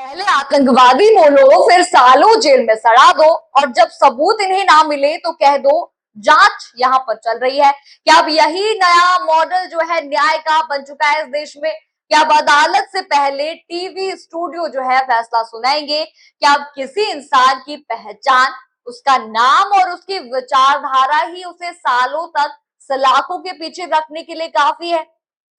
पहले आतंकवादी बोलो, फिर सालों जेल में सड़ा दो और जब सबूत इन्हें ना मिले तो कह दो जांच यहां पर चल रही है। क्या अब यही नया मॉडल जो है न्याय का बन चुका है इस देश में? क्या अब अदालत से पहले टीवी स्टूडियो जो है फैसला सुनाएंगे? क्या अब किसी इंसान की पहचान, उसका नाम और उसकी विचारधारा ही उसे सालों तक सलाखों के पीछे रखने के लिए काफी है?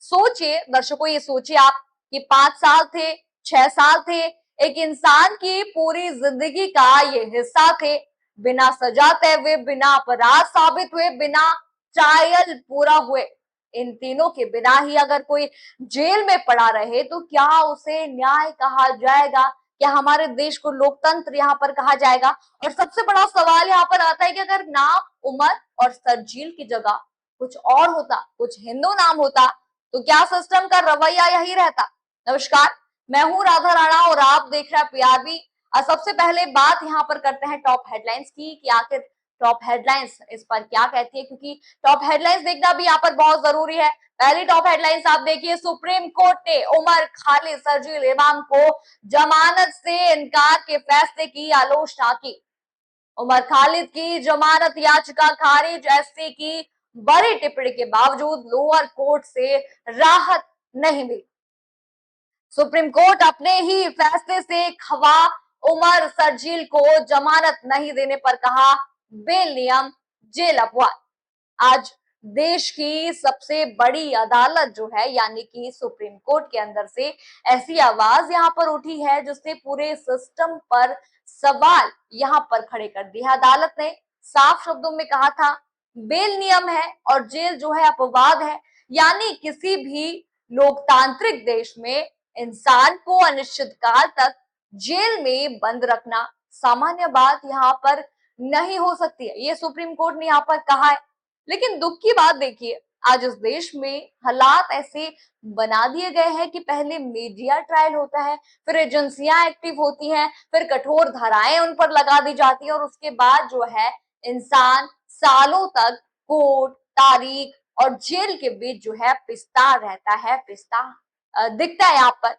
सोचिए दर्शकों, ये सोचिए आप कि 5 साल थे, 6 साल थे, एक इंसान की पूरी जिंदगी का ये हिस्सा थे। बिना सजा तय हुए, बिना अपराध साबित हुए, बिना ट्रायल पूरा हुए, इन तीनों के बिना ही अगर कोई जेल में पड़ा रहे तो क्या उसे न्याय कहा जाएगा? क्या हमारे देश को लोकतंत्र यहाँ पर कहा जाएगा? और सबसे बड़ा सवाल यहाँ पर आता है कि अगर नाम उमर और सरजील की जगह कुछ और होता, कुछ हिंदू नाम होता, तो क्या सिस्टम का रवैया यही रहता? नमस्कार, मैं हूं राधा राणा और आप देख रहे हैं पीआरबी। सबसे पहले बात यहाँ पर करते हैं टॉप हेडलाइंस की कि आखिर टॉप हेडलाइंस इस पर क्या कहती है, क्योंकि टॉप हेडलाइंस देखना भी यहाँ पर बहुत जरूरी है। पहली टॉप हेडलाइंस आप देखिए, सुप्रीम कोर्ट ने उमर खालिद सरजील इमाम को जमानत से इनकार के फैसले की आलोचना की। उमर खालिद की जमानत याचिका खारिज, एससी की बड़ी टिप्पणी के बावजूद लोअर कोर्ट से राहत नहीं मिली। सुप्रीम कोर्ट अपने ही फैसले से खवा, उमर सरजील को जमानत नहीं देने पर कहा बेल नियम, जेल अपवाद। आज देश की सबसे बड़ी अदालत जो है यानी कि सुप्रीम कोर्ट के अंदर से ऐसी आवाज यहाँ पर उठी है जिसने पूरे सिस्टम पर सवाल यहाँ पर खड़े कर दिए हैं। अदालत ने साफ शब्दों में कहा था बेल नियम है और जेल जो है अपवाद है, यानी किसी भी लोकतांत्रिक देश में इंसान को अनिश्चित काल तक जेल में बंद रखना सामान्य बात यहाँ पर नहीं हो सकती है। ये सुप्रीम कोर्ट ने यहाँ पर कहा है। लेकिन दुख की बात देखिए, आज इस देश में हालात ऐसे बना दिए गए हैं कि पहले मीडिया ट्रायल होता है, फिर एजेंसियां एक्टिव होती हैं, फिर कठोर धाराएं उन पर लगा दी जाती है और उसके बाद जो है इंसान सालों तक कोर्ट, तारीख और जेल के बीच जो है पिसता रहता है, पिसता दिखता है यहाँ पर।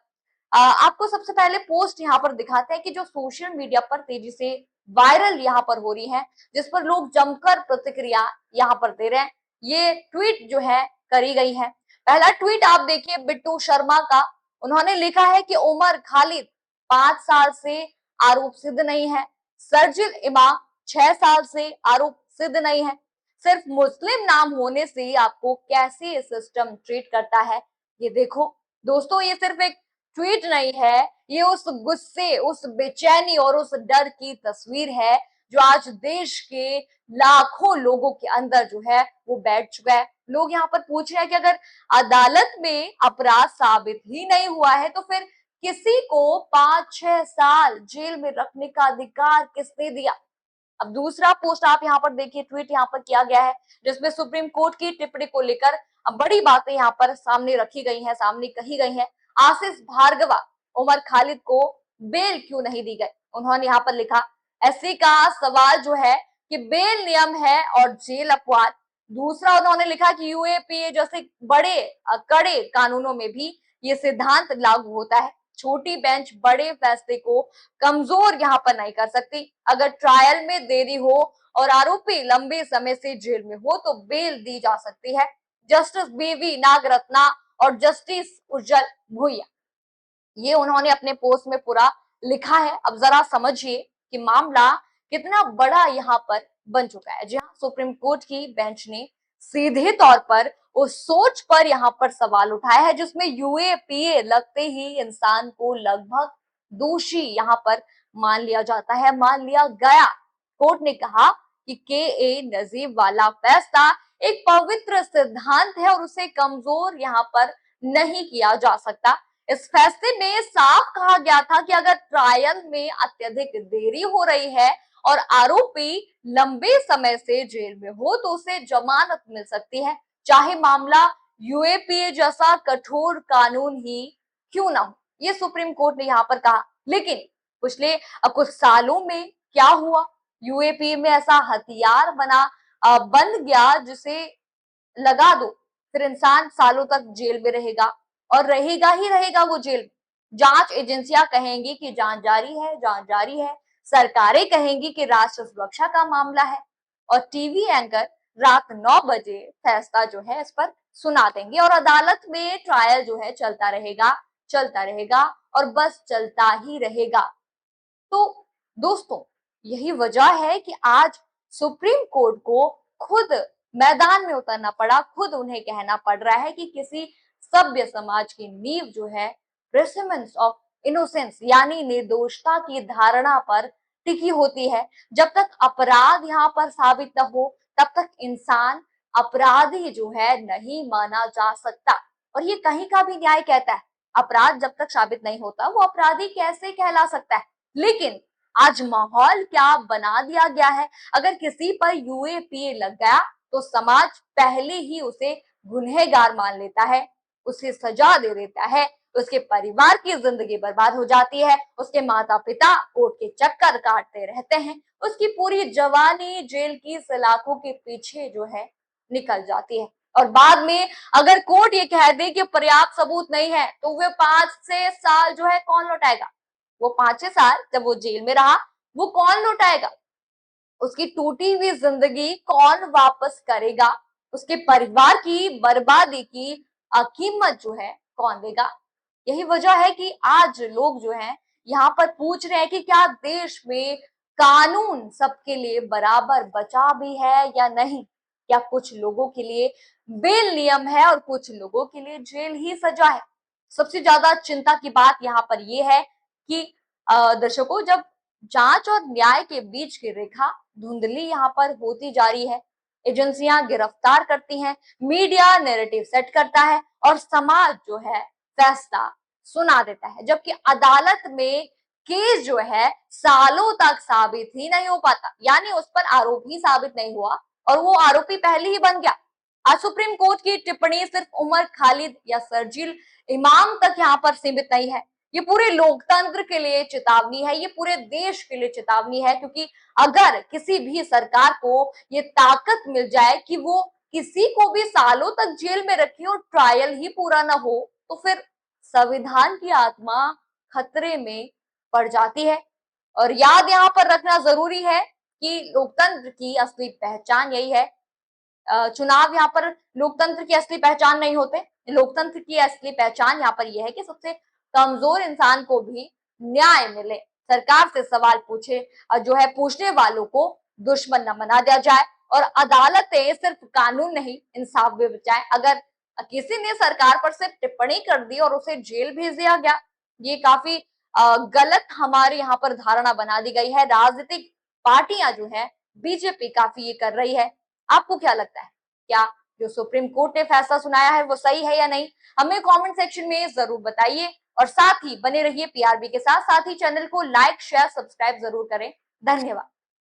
आपको सबसे पहले पोस्ट यहाँ पर दिखाते हैं कि जो सोशल मीडिया पर तेजी से वायरल यहाँ पर हो रही है, जिस पर लोग जमकर प्रतिक्रिया यहाँ पर दे रहे हैं। ये ट्वीट जो है करी गई है। पहला ट्वीट आप देखिए बिट्टू शर्मा का। उन्होंने लिखा है कि उमर खालिद 5 साल से आरोप सिद्ध नहीं है, सरजिल इमाम 6 साल से आरोप सिद्ध नहीं है। सिर्फ मुस्लिम नाम होने से आपको कैसे सिस्टम ट्रीट करता है, ये देखो दोस्तों। ये सिर्फ एक ट्वीट नहीं है, ये उस गुस्से, उस बेचैनी और उस डर की तस्वीर है जो आज देश के लाखों लोगों के अंदर जो है वो बैठ चुका है। लोग यहाँ पर पूछ रहे हैं कि अगर अदालत में अपराध साबित ही नहीं हुआ है तो फिर किसी को 5-6 साल जेल में रखने का अधिकार किसने दिया? अब दूसरा पोस्ट आप यहाँ पर देखिए, ट्वीट यहाँ पर किया गया है जिसमें सुप्रीम कोर्ट की टिप्पणी को लेकर अब बड़ी बातें यहाँ पर सामने रखी गई हैं, सामने कही गई हैं। आशीष भार्गवा, उमर खालिद को बेल क्यों नहीं दी गई? उन्होंने यहाँ पर लिखा एससी का सवाल जो है कि बेल नियम है और जेल अपवाद। दूसरा उन्होंने लिखा कि यूएपीए जैसे बड़े कड़े कानूनों में भी ये सिद्धांत लागू होता है। छोटी बेंच बड़े फैसले को कमजोर यहाँ पर नहीं कर सकती। अगर ट्रायल में देरी हो और आरोपी लंबे समय से जेल में हो तो बेल दी जा सकती है। जस्टिस बीवी नागरत्ना और जस्टिस उज्जवल भुइया, ये उन्होंने अपने पोस्ट में पूरा लिखा है। अब जरा समझिए कि मामला कितना बड़ा यहाँ पर बन चुका है। जी हाँ, सुप्रीम कोर्ट की बेंच ने सीधे तौर पर उस सोच पर यहाँ पर सवाल उठाया है जिसमें यूएपीए लगते ही इंसान को लगभग दोषी यहाँ पर मान लिया जाता है, मान लिया गया। कोर्ट ने कहा कि के ए नजीब वाला फैसला एक पवित्र सिद्धांत है और उसे कमजोर यहाँ पर नहीं किया जा सकता। इस फैसले में साफ कहा गया था कि अगर ट्रायल में अत्यधिक देरी हो रही है और आरोपी लंबे समय से जेल में हो तो उसे जमानत मिल सकती है, चाहे मामला यूएपीए जैसा कठोर कानून ही क्यों ना हो। ये सुप्रीम कोर्ट ने यहाँ पर कहा। लेकिन पिछले कुछ सालों में क्या हुआ? यूएपीए में ऐसा हथियार बन गया जिसे लगा दो, फिर इंसान सालों तक जेल में रहेगा और रहेगा ही रहेगा वो जेल। जांच एजेंसियां कहेंगी कि जांच जारी है, जांच जारी है। सरकारें कहेंगी कि राष्ट्र सुरक्षा का मामला है। और टीवी एंकर रात 9 बजे फैसला जो है इस पर सुना देंगे और अदालत में ट्रायल जो है चलता रहेगा और बस चलता ही रहेगा। तो दोस्तों, यही वजह है कि आज सुप्रीम कोर्ट को खुद मैदान में उतरना पड़ा, खुद उन्हें कहना पड़ रहा है कि किसी सभ्य समाज की नींव जो है प्रेसिमेंस ऑफ इनोसेंस यानी निर्दोषता की धारणा पर टिकी होती है। जब तक अपराध यहाँ पर साबित न हो तब तक इंसान अपराधी जो है नहीं माना जा सकता। और ये कहीं का भी न्याय कहता है, अपराध जब तक साबित नहीं होता वो अपराधी कैसे कहला सकता है। लेकिन आज माहौल क्या बना दिया गया है, अगर किसी पर यूएपीए लग गया तो समाज पहले ही उसे गुनहगार मान लेता है, उसे सजा दे देता है, उसके परिवार की जिंदगी बर्बाद हो जाती है, उसके माता पिता कोर्ट के चक्कर काटते रहते हैं, उसकी पूरी जवानी जेल की सलाखों के पीछे जो है निकल जाती है। और बाद में अगर कोर्ट ये कह दे कि पर्याप्त सबूत नहीं है तो वे 5 से 7 साल जो है कौन लौटाएगा? वो 5 साल जब वो जेल में रहा वो कौन लौटाएगा? उसकी टूटी हुई जिंदगी कौन वापस करेगा? उसके परिवार की बर्बादी की कीमत जो है कौन देगा? यही वजह है कि आज लोग जो है यहाँ पर पूछ रहे हैं कि क्या देश में कानून सबके लिए बराबर बचा भी है या नहीं? क्या कुछ लोगों के लिए बेल नियम है और कुछ लोगों के लिए जेल ही सजा है? सबसे ज्यादा चिंता की बात यहाँ पर यह है कि दर्शकों, जब जांच और न्याय के बीच की रेखा धुंधली यहाँ पर होती जा रही है, एजेंसियां गिरफ्तार करती हैं, मीडिया नैरेटिव सेट करता है और समाज जो है फैसला सुना देता है, जबकि अदालत में केस जो है सालों तक साबित ही नहीं हो पाता, यानी उस पर आरोप ही साबित नहीं हुआ और वो आरोपी पहले ही बन गया। आज सुप्रीम कोर्ट की टिप्पणी सिर्फ उमर खालिद या शर्जील इमाम तक यहाँ पर सीमित नहीं है, ये पूरे लोकतंत्र के लिए चेतावनी है, ये पूरे देश के लिए चेतावनी है। क्योंकि अगर किसी भी सरकार को ये ताकत मिल जाए कि वो किसी को भी सालों तक जेल में रखे और ट्रायल ही पूरा ना हो तो फिर संविधान की आत्मा खतरे में पड़ जाती है। और याद यहाँ पर रखना जरूरी है कि लोकतंत्र की असली पहचान यही है। चुनाव यहाँ पर लोकतंत्र की असली पहचान नहीं होते। लोकतंत्र की असली पहचान यहाँ पर यह है कि सबसे कमजोर इंसान को भी न्याय मिले, सरकार से सवाल पूछे और जो है पूछने वालों को दुश्मन न बना दिया जाए और अदालतें सिर्फ कानून नहीं इंसाफ भी बचाए। अगर किसी ने सरकार पर सिर्फ टिप्पणी कर दी और उसे जेल भेज दिया गया, ये काफी गलत हमारे यहाँ पर धारणा बना दी गई है। राजनीतिक पार्टियां जो है बीजेपी काफी ये कर रही है। आपको क्या लगता है, क्या जो सुप्रीम कोर्ट ने फैसला सुनाया है वो सही है या नहीं? हमें कमेंट सेक्शन में जरूर बताइए और साथ ही बने रहिए पीआरबी के साथ ही चैनल को लाइक शेयर सब्सक्राइब जरूर करें। धन्यवाद।